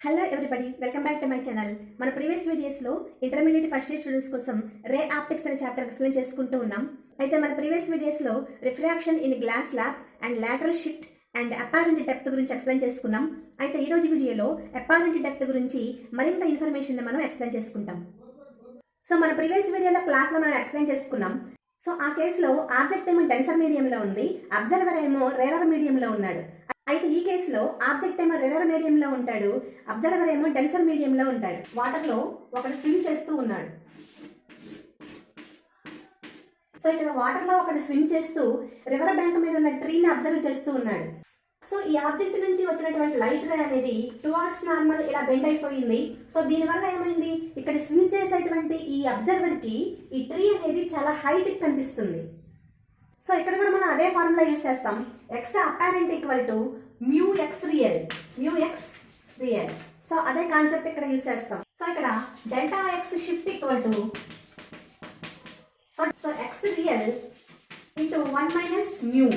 Hello everybody, welcome back to my channel. మన previous వీడియోస్లో intermediate first year students కోసం ray optics అనే chapter explain చేసుకుంటూ ఉన్నాం. అయితే మన ప్రీవియస్ వీడియోస్లో refraction in glass lab and lateral shift and apparent depth గురించి ఎక్స్ప్లెయిన్ చేసుకున్నాం. అయితే ఈ రోజు వీడియోలో అపారెంట్ డెప్త్ గురించి మరింత ఇన్ఫర్మేషన్ మనం ఎక్స్ప్లెయిన్ చేసుకుంటాం. సో మన ప్రీవియస్ వీడియోలో క్లాస్లో మనం ఎక్స్ప్లెయిన్ చేసుకున్నాం. సో ఆ కేసులో ఆబ్జెక్ట్ ఏమో డెన్సర్ మీడియంలో ఉంది, అబ్జర్వర్ ఏమో రేరర్ మీడియంలో ఉన్నాడు. అయితే ఈ కేసులో ఆబ్జెక్ట్ ఏమో రేరర్ మీడియంలో ఉంటాడు, అబ్జర్వర్ ఏమో డెన్సర్ మీడియంలో ఉంటాడు. వాటర్లో ఒకడు స్విమ్ చేస్తూ ఉన్నాడు. సో ఇక్కడ వాటర్లో ఒకడు స్విమ్ చేస్తూ రివర్ బ్యాంక్ మీద ఉన్న ట్రీని అబ్జర్వ్ చేస్తూ ఉన్నాడు. సో ఈ ఆబ్జెక్ట్ నుంచి వచ్చినటువంటి లైట్ రే అనేది టువార్డ్స్ నార్మల్ ఇలా బెండ్ అయిపోయింది. సో దీనివల్ల ఏమైంది, ఇక్కడ స్విమ్ చేసేటువంటి ఈ అబ్జర్వర్ కి ఈ ట్రీ అనేది చాలా హైట్ కనిపిస్తుంది. సో ఇక్కడ కూడా మనం అదే ఫార్ములా యూస్ చేస్తాం. X apparent equal to mu X real. So అదే కాన్సెప్ట్ ఇక్కడ యూస్ చేస్తాం. సో ఇక్కడ delta X shift equal to so X real into 1 minus mu.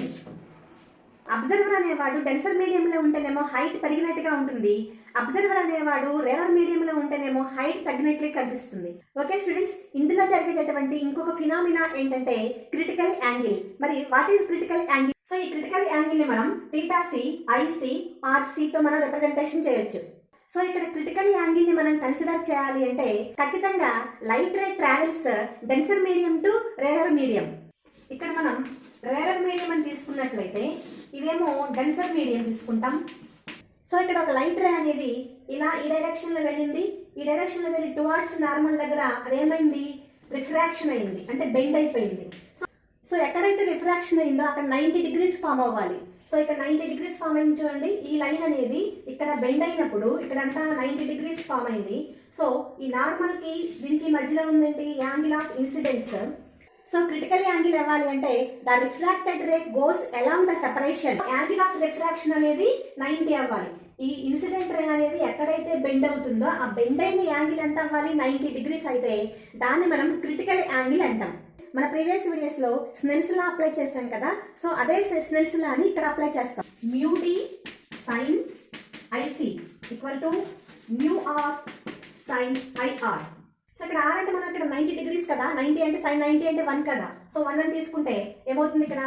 Observer అనేవాడు డెన్సర్ మీడియంలో ఉంటేనేమో హైట్ పెరిగినట్టుగా ఉంటుంది, అబ్జర్వర్ అనేవాడు రేరర్ మీడియంలో ఉంటేనేమో హైట్ తగ్గినట్లే కనిపిస్తుంది. ఓకే స్టూడెంట్స్, ఇందులో జరిగేటటువంటి ఇంకొక ఫినామినా ఏంటంటే క్రిటికల్ యాంగిల్. మరి what is critical angle? So ఈ క్రిటికల్ యాంగిల్ ని మనం థీటా సి, ఐసి, ఆర్సి తో మనం రిప్రజెంటేషన్ చేయొచ్చు. సో ఇక్కడ క్రిటికల్ యాంగిల్ ని మనం కన్సిడర్ చేయాలి అంటే ఖచ్చితంగా light ray travels denser medium to rarer medium. ఇక్కడ మనం రేరర్ మీడియం అని తీసుకున్నట్లయితే ఇదేమో డెన్సర్ మీడియం తీసుకుంటాం. సో ఇక్కడ ఒక లైట్ రే అనేది ఇలా ఈ డైరెక్షన్ లో వెళ్ళింది, ఈ డైరెక్షన్ లో వెళ్ళి టువార్డ్స్ నార్మల్ దగ్గర అదేమైంది, రిఫ్రాక్షన్ అయింది, అంటే బెండ్ అయిపోయింది. సో ఎక్కడైతే రిఫ్రాక్షన్ అయిందో అక్కడ 90 డిగ్రీస్ ఫామ్ అవ్వాలి. సో ఇక్కడ 90 డిగ్రీస్ ఫామ్ అయింది చూడండి. ఈ లైన్ అనేది ఇక్కడ బెండ్ అయినప్పుడు ఇక్కడంతా 90 డిగ్రీస్ ఫామ్ అయింది. సో ఈ నార్మల్ కి దీనికి మధ్యలో ఉందండి angle of incidence. So critical angle అవ్వాలి అంటే the refracted ray goes along the separation. Angle of refraction అనేది 90 అవ్వాలి. ఈ ఇన్సిడెంట్ రే అనేది ఎక్కడైతే బెండ్ అవుతుందో ఆ బెండ్ అయిన యాంగిల్ ఎంత అవ్వాలి, 90 డిగ్రీస్ అయితే దాన్ని మనం క్రిటికల్ యాంగిల్ అంటాం. మన ప్రీవియస్ వీడియోస్ లో స్నెల్స్ లా అప్లై చేశాం కదా, సో అదే స్నెల్స్ లా అని ఇక్కడ అప్లై చేస్తాం. Mu D sine IC equal to mu R sine IR. So ఇక్కడ ఆర్ అంటే మనం ఇక్కడ 90 డిగ్రీస్ కదా, 90 అంటే సైన్ 90 అంటే 1 కదా. సో 1 అని తీసుకుంటే ఏమవుతుంది, ఇక్కడ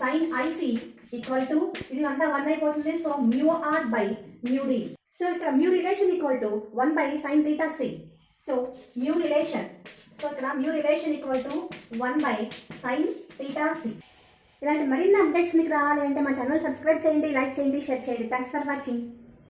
సైన్ ఐసి ఈక్వల్ టు ఇది అంతా 1 అయిపోతుంది. So mu R by mu D. So ఇక్కడ mu relation equal to 1 by sine theta C. So mu relation, so ఇక్కడ mu relation equal to 1 by sine theta C. ఇలాంటి మరిన్ని updates మీకు రావాలి అంటే మా ఛానల్ సబ్స్క్రైబ్ చేయండి, లైక్ చేయండి, షేర్ చేయండి. Thanks for watching.